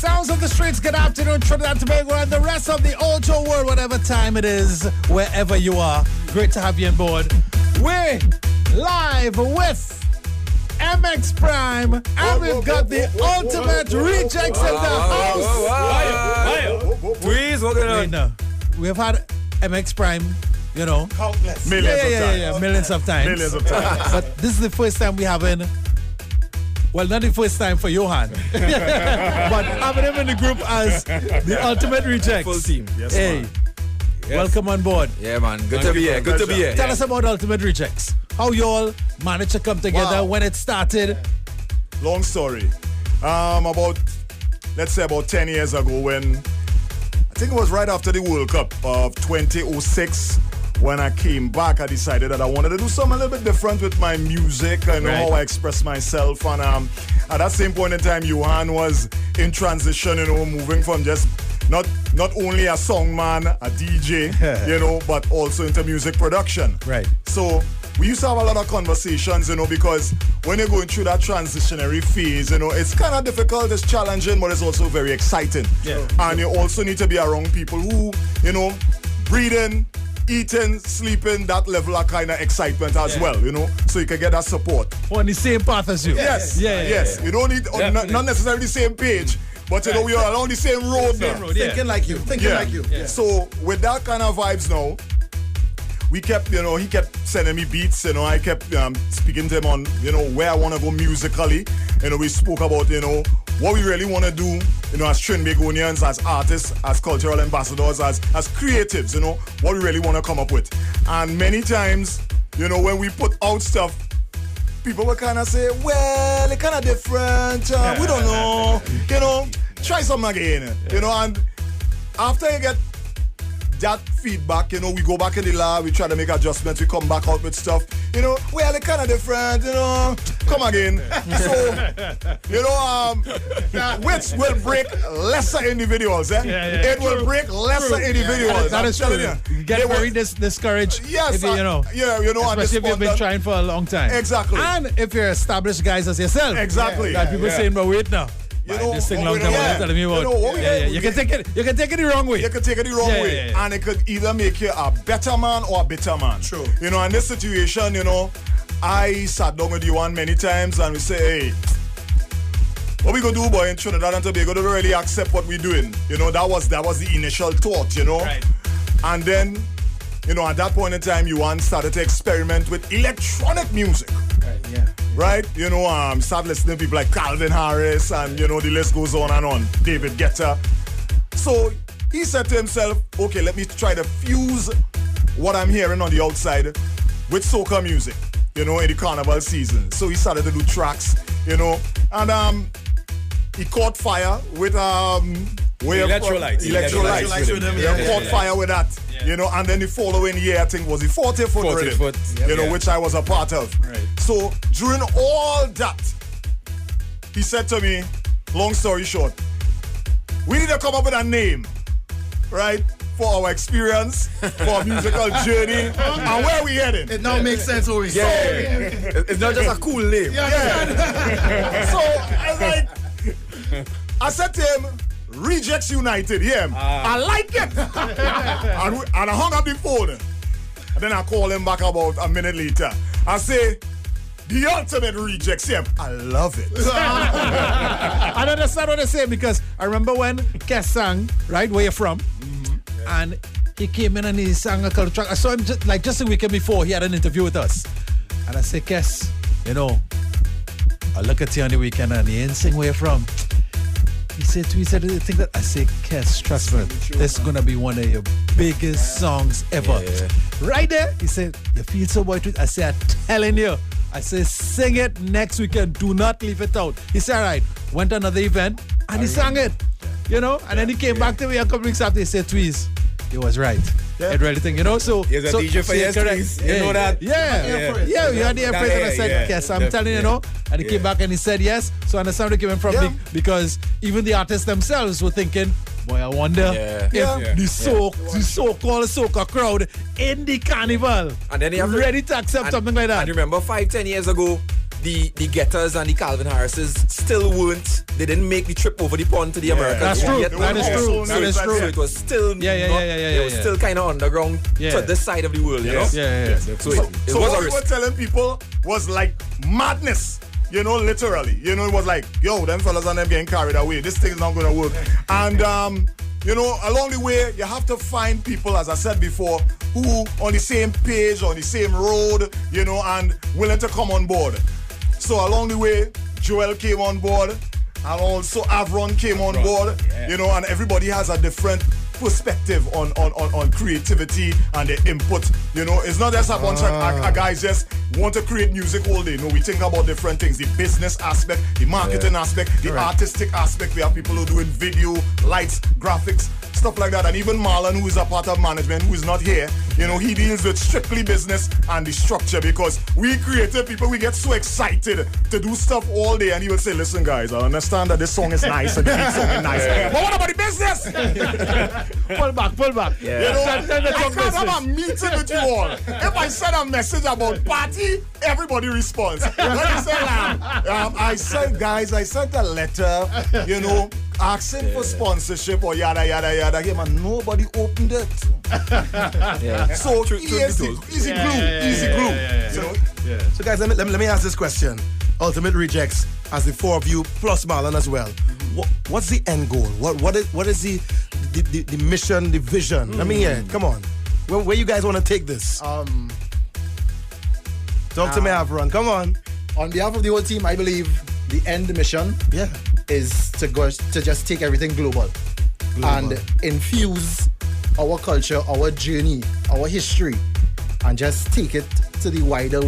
Sounds of the streets, good afternoon, Trinidad and Tobago, and the rest of the Ocho world, whatever time it is, wherever you are. Great to have you on board. We're live with MX Prime, and we've got the ultimate rejects in the house. Please, what going on? We've had MX Prime, you know, countless millions of times. Millions of times. But this is the first time we having. Well, not the first time for Johan, but having him in the group as the ultimate rejects. Full team. Yes, hey, man. welcome on board. Yeah, man. Good to be here. Good to be here. Tell us about Ultimate Rejects. How you all managed to come together, when it started. Long story. Let's say about 10 years ago, when I think it was right after the World Cup of 2006. When I came back, I decided that I wanted to do something a little bit different with my music. I know how I express myself. And at that same point in time, Johan was in transition, you know, moving from just not only a songman, a DJ, you know, but also into music production. Right. So we used to have a lot of conversations, you know, because when you're going through that transitionary phase, you know, it's kind of difficult, it's challenging, but it's also very exciting. Yeah. And you also need to be around people who, you know, breathing, eating, sleeping, that level of kind of excitement as well, you know, so you can get that support. On the same path as you. Yes. You don't need, not necessarily the same page, but you know, we are on the same road now. Thinking like you. Yeah. So with that kind of vibes now, we kept, you know, he kept sending me beats, you know, I kept speaking to him on, you know, where I want to go musically. You know, we spoke about, you know, what we really want to do, you know, as Trinbagonians, as artists, as cultural ambassadors, as creatives, you know, what we really want to come up with. And many times, you know, when we put out stuff, people will kind of say, well, it's kind of different, we don't know, you know, try something again, you know, and after you get that feedback, you know, we go back in the lab, we try to make adjustments, we come back out with stuff, you know, well, it's kind of different, you know, come again. So, you know, which will break lesser individuals, It will break lesser individuals. That is true. You get very discouraged. Yes, if you know. Yeah, you know, especially if you've been trying for a long time. Exactly. And if you're established guys as yourself. Exactly. That people saying, but wait now. You know, this thing long time telling me about. You can take it the wrong way. You can take it the wrong way. And it could either make you a better man or a bitter man. True. You know, in this situation, you know, I sat down with Johan many times and we say, hey, what we gonna do, boy, in Trinidad and Tobago to really accept what we're doing? You know, that was the initial thought, you know. Right. And then, you know, at that point in time, Johan started to experiment with electronic music. Right? You know, start listening to people like Calvin Harris and, you know, the list goes on and on. David Guetta. So he said to himself, okay, let me try to fuse what I'm hearing on the outside with soca music, you know, in the carnival season. So he started to do tracks, you know, and he caught fire with electrolytes. Caught fire with that. You know, and then the following year, I think, was the 40-foot rhythm, you know, which I was a part of. Right. So during all that, he said to me, long story short, we need to come up with a name, right, for our experience, for our musical journey, and where we heading. It now makes sense what we say. It's not just a cool name. So I was like, I said to him, Rejects United, I like it. and I hung up the phone. And then I call him back about a minute later. I say, the ultimate Rejects, I love it. I understand what they say because I remember when Kes sang, right, where you're from, and he came in and he sang a couple of tracks. I saw him just a weekend before, he had an interview with us. And I said, Kes, you know, I look at you on the weekend and he ain't sing where you're from. He said to me, I think that I say, Kes, trust me, this is gonna be one of your biggest songs ever. Yeah. Right there, he said, you feel so boy. I said, I'm telling you. I said, sing it next weekend. Do not leave it out. He said, all right. Went to another event and he sang it. You know, and then he came back to me a couple weeks after. He said, Tweez, he was right. I really think, you know, so he's a DJ for yes, Tweez. You know that? Yeah, you had the airphrase and I said, yes, I'm telling you, you know. And he came back and he said yes. So I understand where he came from because even the artists themselves were thinking, boy, I wonder if the so-called soca crowd in the carnival and then you have ready to accept something like that. And remember 5-10 years ago, the Getters and the Calvin Harrises still weren't. They didn't make the trip over the pond to the Americans. That's true. Yet. That is true. So That is true. So it was still it was still kind of underground to this side of the world, you know? Yeah. So it was what a we risk. were telling people was like madness. You know, literally. You know, it was like, yo, them fellas and them getting carried away. This thing is not going to work. And, you know, along the way, you have to find people, as I said before, who on the same page, on the same road, you know, and willing to come on board. So along the way, Joel came on board, and also Avron came on board, you know, and everybody has a different perspective on creativity and the input. You know, it's not just a bunch of guys just want to create music all day. No, we think about different things: the business aspect, the marketing aspect, the artistic aspect. We have people who are doing video, lights, graphics, stuff like that. And even Marlon, who is a part of management, who is not here, you know, he deals with strictly business and the structure, because we creative people, we get so excited to do stuff all day, and he will say, listen guys, I understand that this song is nice and the beat song is nice, but what about the business? Pull back. You know, I can't have a meeting with you all. If I send a message about party, everybody responds. Like I said, guys, I sent a letter, you know, asking for sponsorship or yada yada yada. Yeah, man, nobody opened it. So easy glue. You know? So guys, let me ask this question. Ultimate Rejects, as the four of you plus Marlon as well. What's the end goal? What is the mission, the vision? I mean, yeah, come on. Where you guys want to take this? Talk to me, Avron. Come on. On behalf of the whole team, I believe the end mission is to just take everything global and infuse our culture, our journey, our history, and just take it to the wider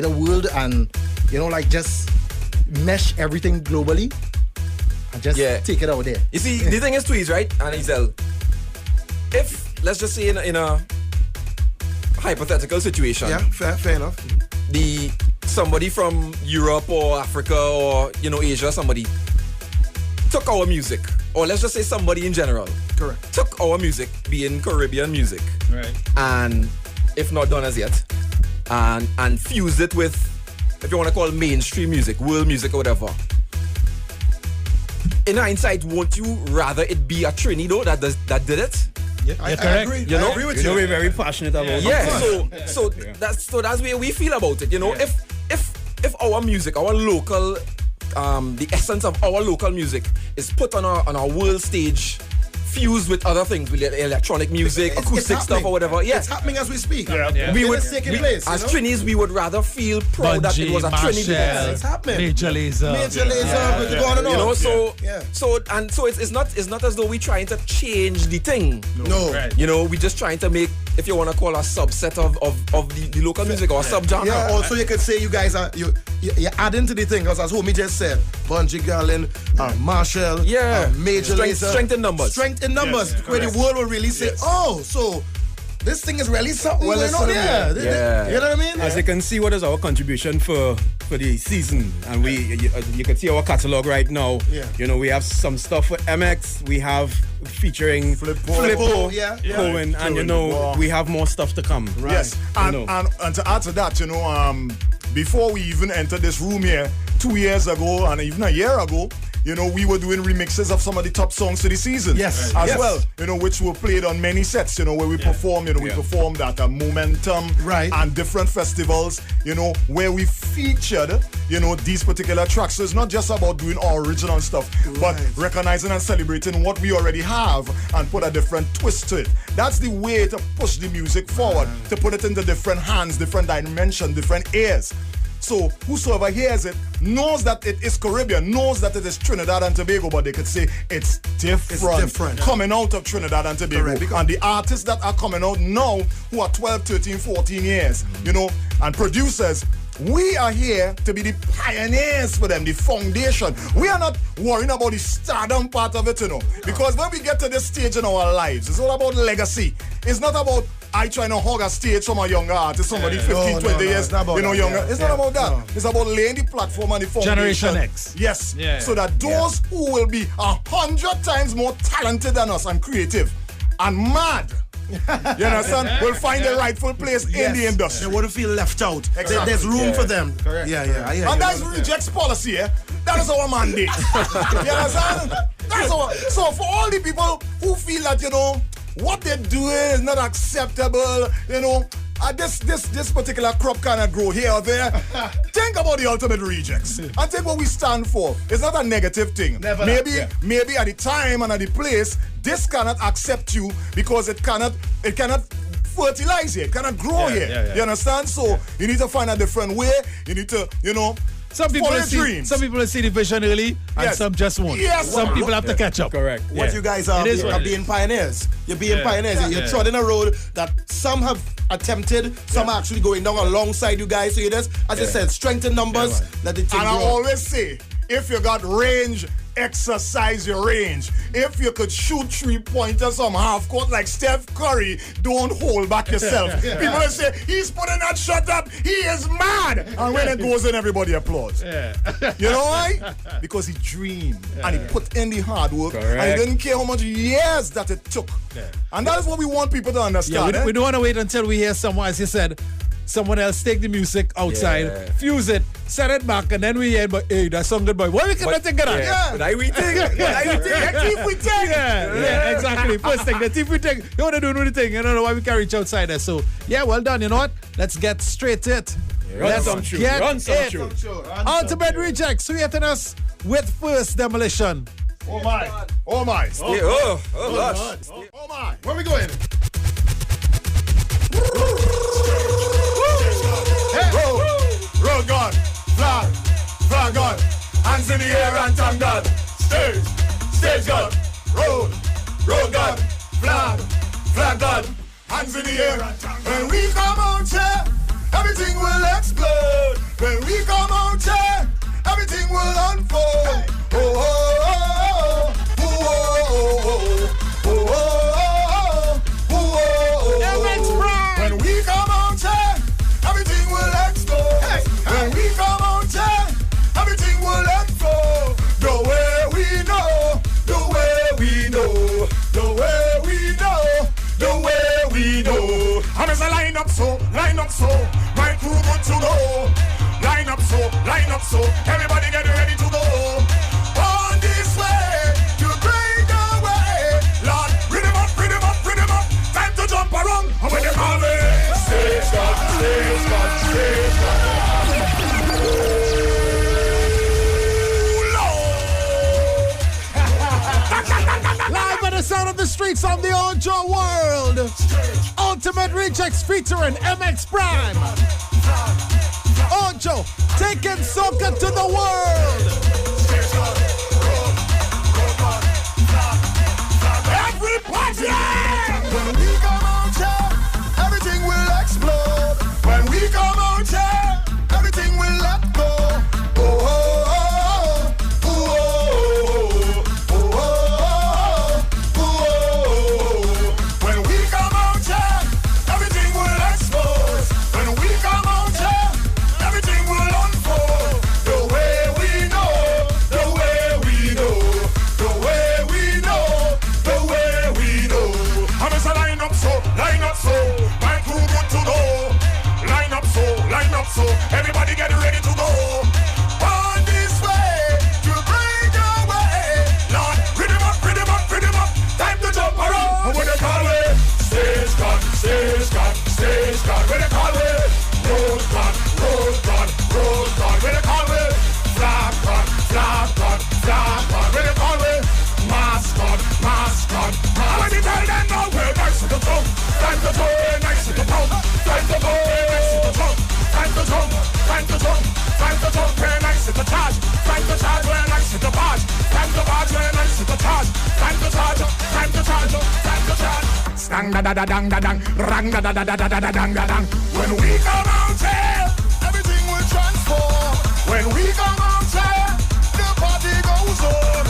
world, and you know, like just mesh everything globally and just take it out there. You see, the thing is too easy, right? And Isel, if let's just say in a hypothetical situation, fair enough. Somebody from Europe or Africa or, you know, Asia, somebody took our music, or let's just say somebody in general, correct, took our music, being Caribbean music, right, and if not done as yet, and fused it with, if you want to call it mainstream music, world music or whatever. In hindsight, won't you rather it be a Trini though that did it? Yeah, I agree. You know, I agree with you. You know, we're very passionate about it. Yeah, so that's where we feel about it. You know, if our music, our local, the essence of our local music is put on our world stage, fused with other things, with electronic music, acoustic stuff or whatever. Yeah, it's happening as we speak. We would take place. As Trinis, we would rather feel proud that it was a Trini. It's happening. Major Lazer. Go on and on. You know, so it's not as though we're trying to change the thing. No. Right. You know, we're just trying to make, if you want to call a subset of the local music or a subgenre. Yeah, also you could say you guys are you're adding to the thing, because as Homie just said, Bungie Garland, Marshall, Major Lazer. Strength in numbers. Strength in numbers, where the world will really say, oh, so this thing is really something going on there. You know what I mean? As you can see, what is our contribution for the season, and you can see our catalog right now. You know, we have some stuff for MX, we have featuring Flippo, Cohen, and you know, we have more stuff to come. Right. Yes, and to add to that, you know, before we even entered this room here 2 years ago and even a year ago, you know, we were doing remixes of some of the top songs of the season as well, you know, which were played on many sets, you know, where we perform, you know, we performed at a Momentum and different festivals, you know, where we featured, you know, these particular tracks. So it's not just about doing our original stuff, but recognizing and celebrating what we already have and put a different twist to it. That's the way to push the music forward, to put it into different hands, different dimensions, different ears. So whosoever hears it knows that it is Caribbean, knows that it is Trinidad and Tobago, but they could say it's different. Coming out of Trinidad and Tobago. And the artists that are coming out now, who are 12, 13, 14 years, you know, and producers, we are here to be the pioneers for them, the foundation. We are not worrying about the stardom part of it, you know, because when we get to this stage in our lives, it's all about legacy. It's not about I trying to hog a stage from a younger artist, somebody 15, 20 years, you know, younger. It's not about that. It's about laying the platform and the foundation. Generation X. Yes. So that those who will be 100 times more talented than us and creative and mad, You understand? Will find the rightful place in the industry. They wouldn't feel left out. Exactly. There's room for them. Correct. Yeah. And that's Rejects policy, eh? That is our mandate. You understand? So for all the people who feel that, what they're doing is not acceptable, this particular crop cannot grow here or there. Think about the ultimate rejects and think what we stand for. It's not a negative thing. Maybe at the time and at the place, this cannot accept you because it cannot fertilize here, it cannot grow here. You understand? So you need to find a different way. You need to, some people will see the vision early and some just won't. Yes. Some people have to catch up. Correct. What you guys are being pioneers. You're being pioneers. You're trotting a road that some have attempted, some are actually going down alongside you guys. So you just, as you said, strengthen numbers, let it take And I always say, if you got range, exercise your range. If you could shoot 3-pointers from half court like Steph Curry, don't hold back yourself. People will say, he's putting that shot up, he is mad. And when it goes in, everybody applauds. You know why? Because he dreamed and he put in the hard work and he didn't care how much years that it took. And that is what we want people to understand. We don't want to wait until we hear someone, as you said, someone else take the music outside, fuse it, set it back, and then we hear, but hey, that song good boy. Why we cannot think of that? But I we think. The thief we take. Yeah, exactly. First thing, the thief we take. You want to do the thing. You don't know why we can't reach outside there. So, yeah, well done. You know what? Let's get straight to it. Run some true. Ultimate Rejects sweeten us with First Demolition. Oh my. Oh gosh. Oh my. Where we going? Road God, flag God, hands in the air and thank God. Stage God, road God, flag God, hands in the air. When we come out here, everything will explode. When we come out here, everything will unfold. When we come out here, everything will explode. When we come out here, everything will explode. The way we know, the way we know, the way we know, the way we know. I'm as a line up so, my crew good to go. Line up so, everybody get ready to go. On this way, to break away. Lord, rhythm up, time to jump around. And when you call me, stage God. Live at the sound of the streets of the Ojo world. Ultimate Rejects featuring MX Prime. Ojo taking soca to the world. Everybody! When we come out here, everything will explode. When we come out here, everything will let go. When we come out here, everything will explode. When we come out here, everything will unfold. The way we know, the way we know, the way we know, the way we know. I'm just a line up so, my crew good to go. Line up so, everybody get ready to go. On this way, to break away. Lord, rhythm up, time to jump around. And when they call it, stage God. When they call it, road God. When they call it, flag God. When they call it, mask God. When they tell them now, we're nice to the tongue. Time to go, nice to the tongue. Time to go, nice to the tongue. Time to jump, we're nice to the charge. Time to charge, we're nice to the barge. Time to barge, we're nice to the charge. Time to charge. Stang da da da dang da dang, rang da da da da da da da dang da dang. When we come out here, everything will transform. When we come out here, the party goes on.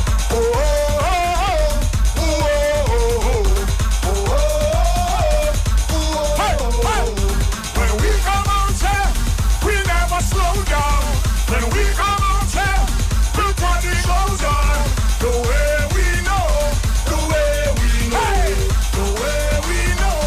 When we come out here, we never slow down. When we come out here, the party goes on. The way we know, the way we know, the way we know.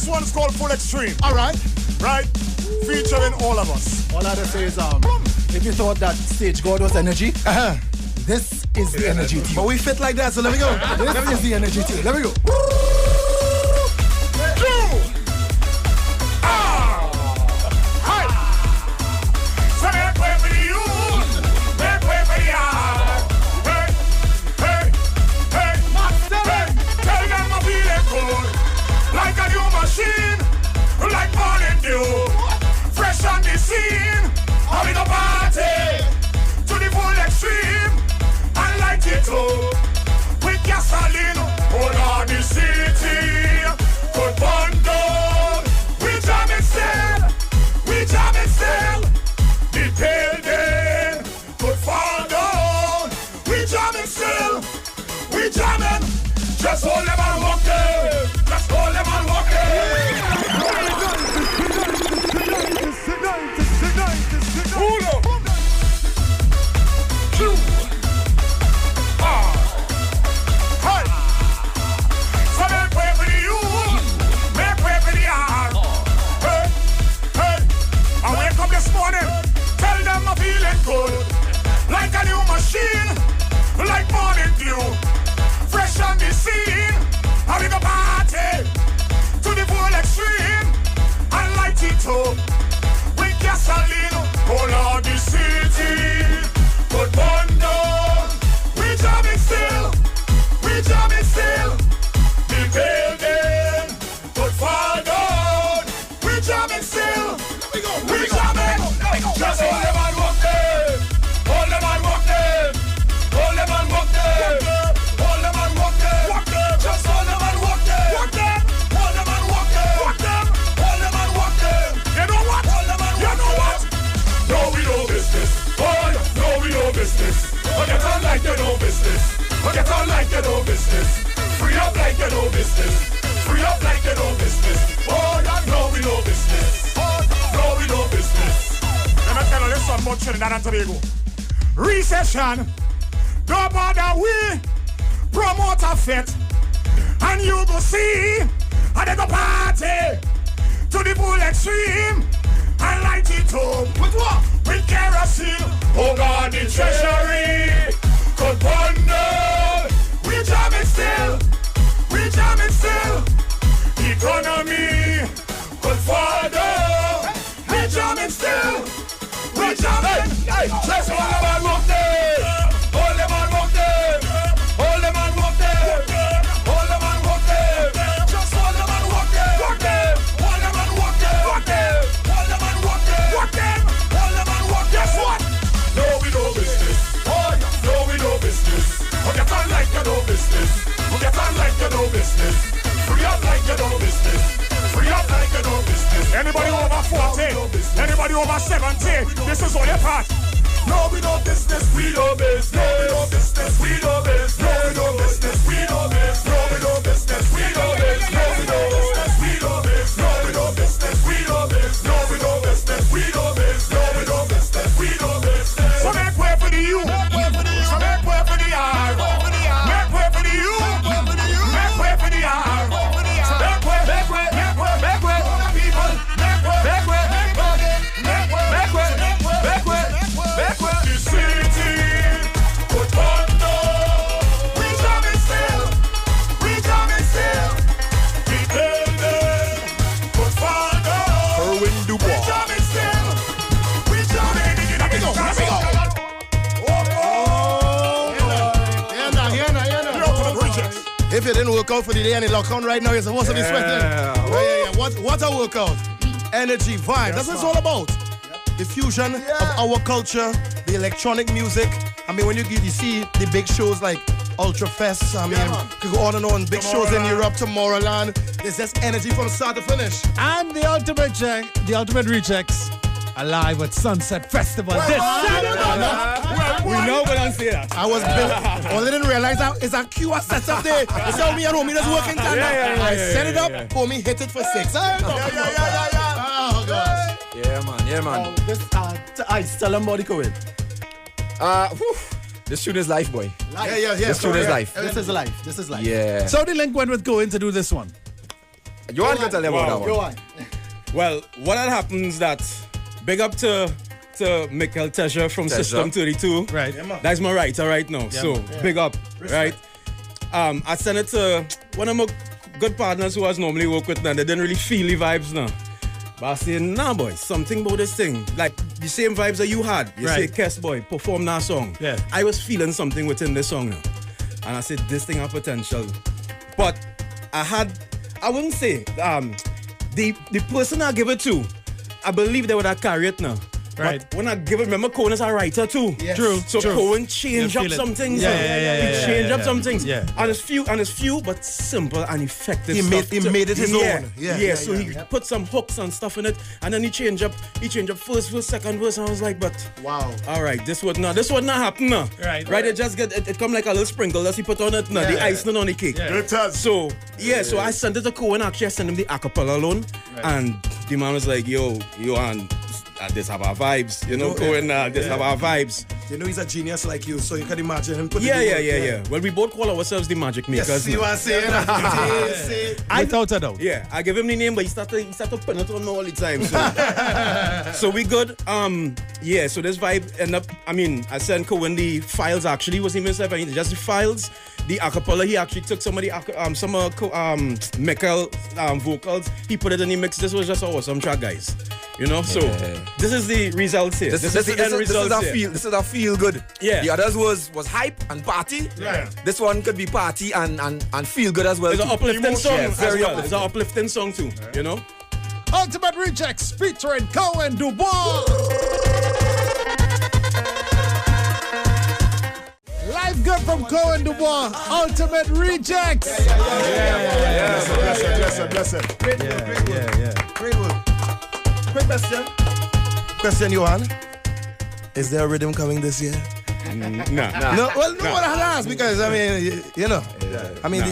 one is called Full Extreme. All right. Right? Featuring all of us. All I have to say is, if you thought that Stage God was energy, this is the energy team. But we fit like that, so let me go. This is the energy team. Let me go. Like morning dew, fresh on the scene, having a party to the full extreme, and light it up with gasoline. All on the city, good bundle. We jam and sell, we jam and sell. The building, good fall down. We jam and sell, we jam and just hold them and walk them, just hold them and walk them. Uno, two, hey. So make way for the youth, make way for the young. Hey, hey. I wake up this morning, tell them I'm feeling good, like a new machine, like morning dew, fresh on the scene, having a party to the full extreme, and light it up with gasoline. All on the city, good bundle. We jamming still, we jamming still. The building, good fall down. We jamming still, we jamming. Just hold them and walk them, hold them and walk them, hold them and walk them, hold them and walk them, just hold them and walk them, hold them and walk them, hold them and walk them. You know what? You know what? No, we no business. Oh, no, we no business. Oh, get on like you no business. Oh, get on like you no business. Free up like you no business. Free up like you no business. Oh, no, we no business. Oh, no, we no business. Let me tell you this one about Trinidad and Tobago. Recession. Don't bother we promote a fit. And you go see. And they go party to the full extreme. And light it up. With what? With kerosene. Oh God, the treasury. Good bundle. We jamming still. We jamming still. Economy. Good father. We jamming still. We jamming. Hey, let's hold them and walk them. Hold them and walk them. Hold them and walk them. Hold them and walk them. Just hold them and walk them. Walk them. Hold them and walk them. Walk them. Walk them, hold them and walk. Guess what? No, we no business. Oh, no, we no business. Oh, get on like you no business. Oh, get on like you no business. Free up like you no business. Free up like you no business. Anybody over 40? Anybody over 70? This is all your part. No, we no business. We no business. No, we no business. We no business. No, we no business. We no business. No, we no business. We no business. No, we no business. We no business. No, we no business. We no business. No, we no business. We no business. No, we no business. We no business. So make way for the youth. So make way for the yard. Make way for the youth. Make way for the yard. So make way, make way, make way, make way for the people. Make way, make way, make way, make way, make way, make way, make way. The city, good bundle. We jamming still. We jamming still. The building, good bundle. Erwin Dubois. We jamming still. We jamming. Let me go. Let me go. If you didn't work out for the day and you lock on right now, you're supposed to be sweating. Yeah. What a workout. Energy, vibe. That's what it's all about. The fusion of our culture, the electronic music. I mean, when you see the big shows like Ultra Fest, I mean, you go on and on. Big shows in Europe, Tomorrowland. There's just energy from start to finish. And the ultimate rejects alive at Sunset Festival this Saturday. We know we don't see that. I was built. All I didn't realize that it's a QR set up there. It's how me and homie just working tandem. I set it up, homie hit it for 6. Oh gosh. Yeah, man. This tell them about the COVID. This tune is life, boy. Yeah. This tune is life. This is life. Yeah. So the link went with going to do this one. Johan can tell them about that one. Go on. Well, what had happens that big up to Michael Tesha from System 32. Right. That's my writer right now. So big up, right? I sent it to one of my good partners who I normally work with now. They didn't really feel the vibes now. But I said, nah, boy, something about this thing. Like the same vibes that you had. You say, Kes, boy, perform that song. Yeah. I was feeling something within this song now. And I said, this thing has potential. But I wouldn't say, the person I give it to, I believe they would have carried it now. Right. But when I give it, remember Cohen is a writer too. Yes. True. So Cohen changed up some things. He changed up some things. Yeah. And it's few but simple and effective. He made it his own. So he put some hooks and stuff in it, and then he changed up first verse, second verse, and I was like, but wow. All right, this would not happen now. Right. It just get it come like a little sprinkle that he put on it now, the icing on the cake. It has. So I sent it to Cohen. Actually, I sent him the acapella alone, and the man was like, yo, and this have our vibes, Cohen. This have our vibes. You know he's a genius like you, so you can imagine him putting Yeah. Well, we both call ourselves the magic makers. Yes, see what I'm saying? Without a doubt. Yeah, I give him the name, but he started putting it on all the time. So, so we good. So this vibe end up. I mean, I sent Cohen the files. Actually, was him himself. Just the files. The acapella, he actually took some of the Michael vocals. He put it in the mix. This was just an awesome track, guys. So this is the results here. This is the end results here. This is a feel good. Yeah. The others was hype and party. Yeah. This one could be party and feel good as well. It's an uplifting song. Yeah, very as well. It's an uplifting song too. Ultimate Rejects featuring Cohen Dubois. Live good from Cohen Dubois. Ultimate Rejects. Bless it. Great work. Quick question, Johan. Is there a rhythm coming this year? No, well, no one has asked because, I mean,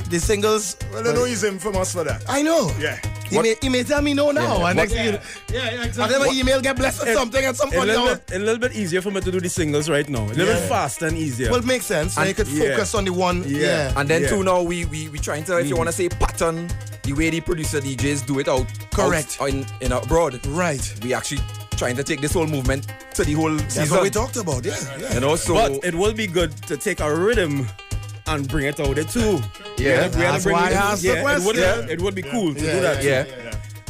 the singles. Well, I know he's infamous for that. I know. Yeah. He may tell me no now. And next thing Exactly. and then my email get blessed or something at some point. A little bit easier for me to do the singles right now. A little bit faster and easier. Well, it makes sense. So you could focus on the one. Yeah. And then too now we trying to, if you want to say pattern, the way the producer DJs do it out. Correct. Out in abroad. Right. We actually trying to take this whole movement to the whole season. That's what we talked about. Yeah. So but it will be good to take a rhythm and bring it out there too. Yeah. That's why I asked the question. It would be cool to do that. Yeah.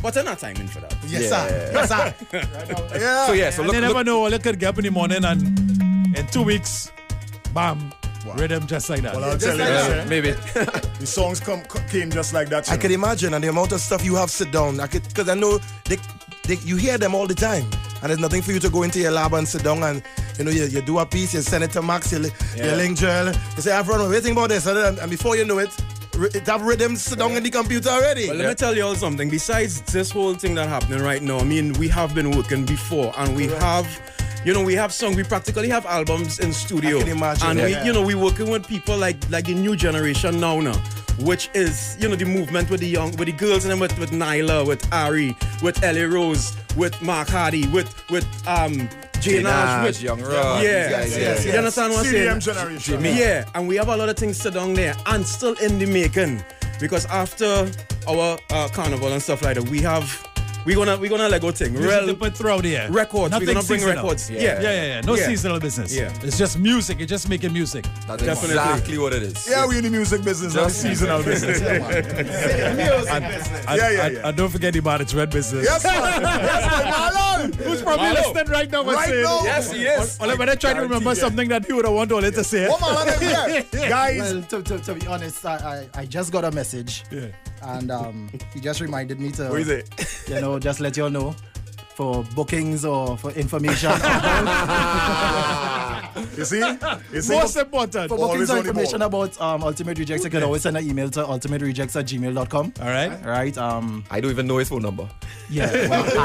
But I'm not timing for that. Yes, sir. So You never know. Look at get up in the morning and in 2 weeks, bam, rhythm just like that. Well, I'll tell you, maybe. the songs came just like that. I can imagine, and the amount of stuff you have sit down. Because I know you hear them all the time, and there's nothing for you to go into your lab and sit down and you do a piece, you send it to Max, you link Joel, you say, I've run waiting about this, and before you know it have rhythm sit down in the computer already. Well, let me tell you all something. Besides this whole thing that's happening right now, I mean, we have been working before, and we have. We have songs. We practically have albums in studio. I can imagine. And we working with people like the new generation now, which is the movement with the girls and then with Nyla, with Ari, with Ellie Rose, with Mark Hardy, with Jay Nash, with Young Rock. You understand what I'm saying? CDM generation. Yeah, and we have a lot of things sit down there and still in the making, because after our carnival and stuff like that, we're gonna let go thing. Real put throughout the air. Records. Nothing We're gonna bring seasonal. records. Yeah. No seasonal business. Yeah. It's just music. You're just making music. That's Definitely. exactly what it is. Yeah, we in the music business, not the seasonal business. And don't forget the man, it's red business. Yes, man. Marlon. Who's probably listening right now? Right now. Yes, he is. Well, when I try to remember something that he would have wanted Ole to say. What Marlon? Guys. Well, to be honest, I just got a message. Yeah. And he just reminded me to, What is it? just let you all know, for bookings or for information. You see? Most important. For bookings or information about Ultimate Rejects, you can always send an email to ultimaterejects@gmail.com. All right. Right. I don't even know his phone number. Yeah. Well,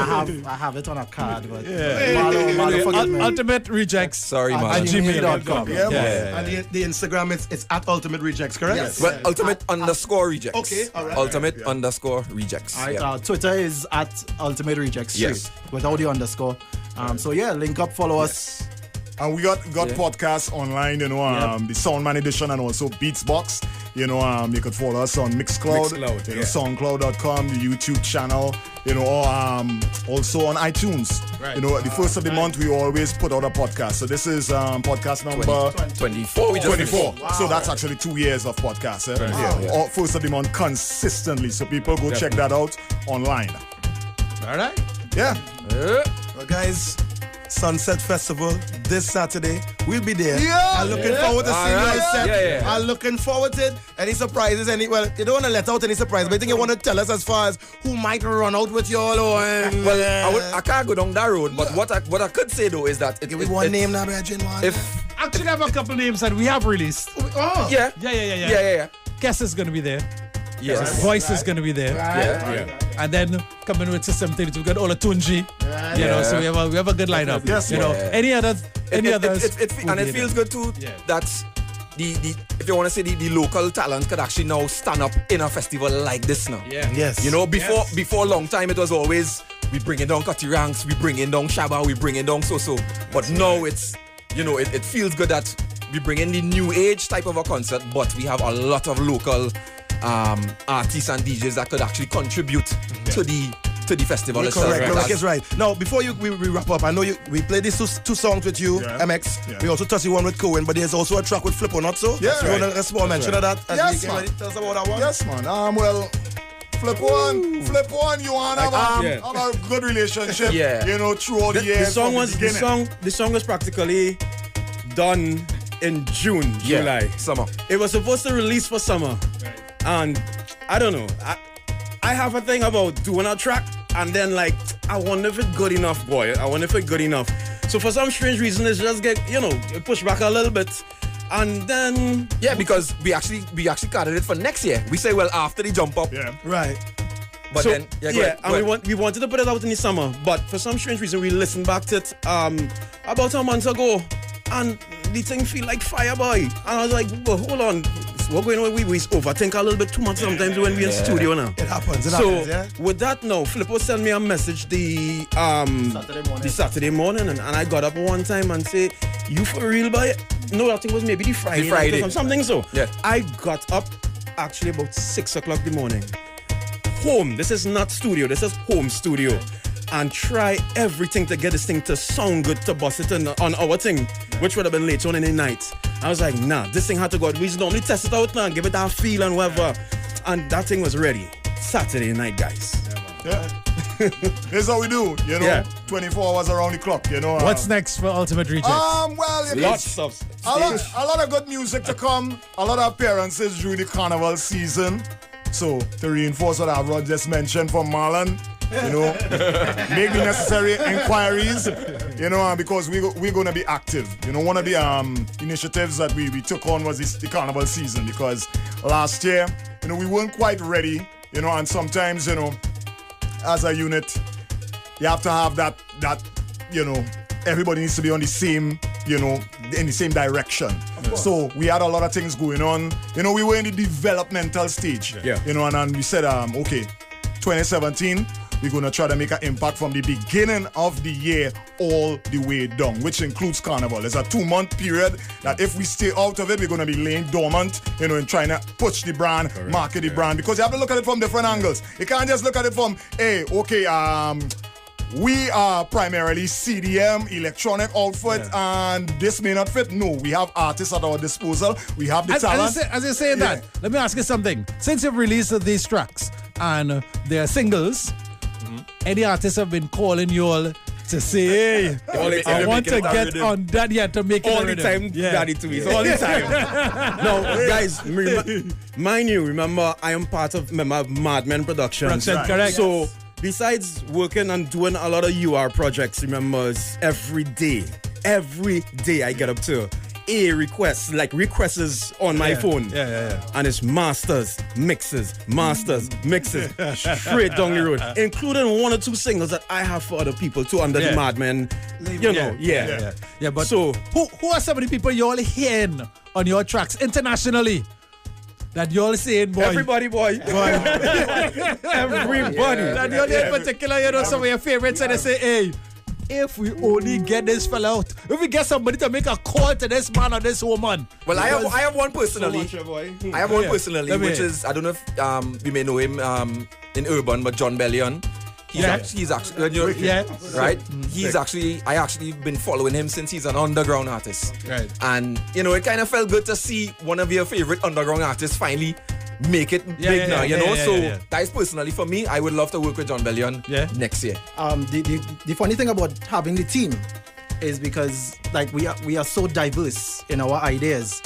I have it on a card, but Marlo, forgive me. Ultimate Rejects. Sorry, man. At gmail.com. Yeah, man. And the Instagram, it's at Ultimate Rejects, correct? Yes. Well, ultimate underscore rejects. Okay, all right. Ultimate underscore rejects. All right, Yeah. Twitter is at Ultimate Rejects Yes. straight, without the underscore. So link up, follow us. And we got podcasts online, the Soundman Edition and also Beatsbox. You could follow us on Mixcloud, SoundCloud.com, the YouTube channel, or also on iTunes. Right. The first of the month we always put out a podcast. So this is podcast number 24. 24. Wow. So that's actually 2 years of podcasts. Wow. First of the month consistently. So people go check that out online. All right. Yeah. Well, guys, Sunset Festival this Saturday. We'll be there. Yeah. I'm looking forward to seeing you on set. Yeah. I'm looking forward to it. Any surprises? You don't want to let out any surprises, but I think you want to tell us as far as who might run out with y'all or. Well, I can't go down that road, but what I could say though is that give me one name now, Virgin. Actually, I have a couple names that we have released. Oh. Yeah. Guess is going to be there. Yes. Voice is going to be there. Yeah. And then coming with System 32, we've got Ola Tunji. So we have a good lineup. Yes, any others? It feels good too that the if you want to say the local talent could actually now stand up in a festival like this now. Yeah. Yes. Before a long time it was always we bring in down Cutty Ranks, we bring in down Shabba, we bring in down So. But now it's it feels good that we bring in the new age type of a concert, but we have a lot of local artists and DJs that could actually contribute to the festival itself. Correct, is right. Now, before we wrap up, I know we played these two songs with you, MX. Yeah. We also touched the one with Cohen, but there's also a track with Flippo, not so? Yeah. So you want a small mention of that? Yes, man. Tell us about that one. Yes, man. Flip one, you want to have a good relationship, throughout the years. The song was practically done in June, July. Summer. It was supposed to release for summer. Right. And I don't know. I have a thing about doing a track and then I wonder if it's good enough, boy. I wonder if it's good enough. So for some strange reason, it's just get pushed back a little bit. And then because we actually carried it for next year. We say after the jump up. Yeah. Right. But we wanted to put it out in the summer, but for some strange reason we listened back to it about a month ago, and the thing feel like fire, boy. And I was like, well, hold on, what's going on? We overthink a little bit too much sometimes when we're in studio now. It happens. With that now, Flippo sent me a message the Saturday morning, and I got up one time and say, you for real, boy? No, I think it was maybe the Friday. Something so. Yeah. I got up actually about 6 o'clock in the morning. Home. This is not studio. This is home studio. And try everything to get this thing to sound good, to bust it on our thing, which would have been later on in the night. I was like, nah, this thing had to go out. We just normally test it out now and give it that feel and whatever. And that thing was ready. Saturday night, guys. Yeah. This is how we do, 24 hours around the clock, What's next for Ultimate Rejects? Lots of a lot of good music to come, a lot of appearances during the carnival season. So, to reinforce what Ron just mentioned from Marlon, make the necessary inquiries, because we're going to be active. One of the initiatives that we took on was the carnival season, because last year, we weren't quite ready, and sometimes, as a unit, you have to have that, everybody needs to be on the same, in the same direction. So we had a lot of things going on. We were in the developmental stage. Yeah. And we said, okay, 2017, we're going to try to make an impact from the beginning of the year all the way down, which includes Carnival. It's a 2-month period that if we stay out of it, we're going to be laying dormant, and trying to push the brand, market the brand, because you have to look at it from different angles. You can't just look at it from, we are primarily CDM, electronic outfit, and this may not fit. No, we have artists at our disposal. We have the talent. As you're saying that, let me ask you something. Since you've released these tracks and they're singles, any artists have been calling you all to say, hey, I want to get on that to make it all the time, Daddy to me. All the time. Now, guys, mind you, remember, I am part of Madmen Productions. Correct. So, besides working and doing a lot of UR projects, remember, it's every day I get up to requests on my phone. And it's masters, mixes, straight down the road, including 1 or 2 singles that I have for other people too under the Madmen. But so who are some of the people you're hearing on your tracks internationally? That you're saying, boy. Everybody, boy. Everybody. That you're in particular, some of your favorites, and they say, hey, if we only get this fella out, if we get somebody to make a call to this man or this woman. Well, I have one personally. I have one personally, which is, I don't know if you may know him in Urban, but John Bellion. He's actually right. I actually been following him since he's an underground artist. Right. And it kind of felt good to see one of your favorite underground artists finally make it big now. So that is personally for me. I would love to work with John Bellion next year. The funny thing about having the team is because like we are so diverse in our ideas.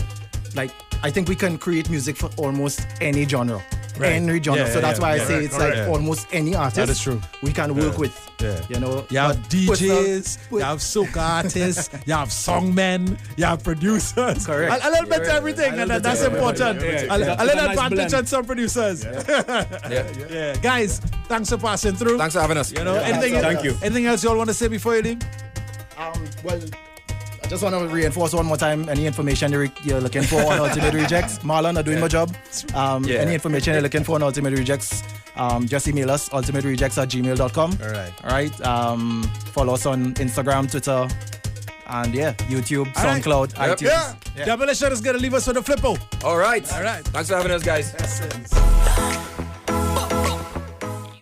Like I think we can create music for almost any genre. Right. Any genre. So that's why I say it's like almost any artist. That is true. We can work with. Yeah. You have DJs, you have soca artists, you have songmen, you have producers. Correct. A little bit of everything, and that's important. A little advantage on some producers. Yeah. Guys, thanks for passing through. Thanks for having us. Thank you. Anything else you all want to say before you leave? Well, I just want to reinforce one more time any information you're looking for on Ultimate Rejects. Marlon are doing my job. Any information you're looking for on Ultimate Rejects, just email us ultimaterejects@gmail.com. All right. Follow us on Instagram, Twitter, and YouTube, SoundCloud, iTunes. Demolition is going to leave us with a flippo. All right. Thanks for having us, guys.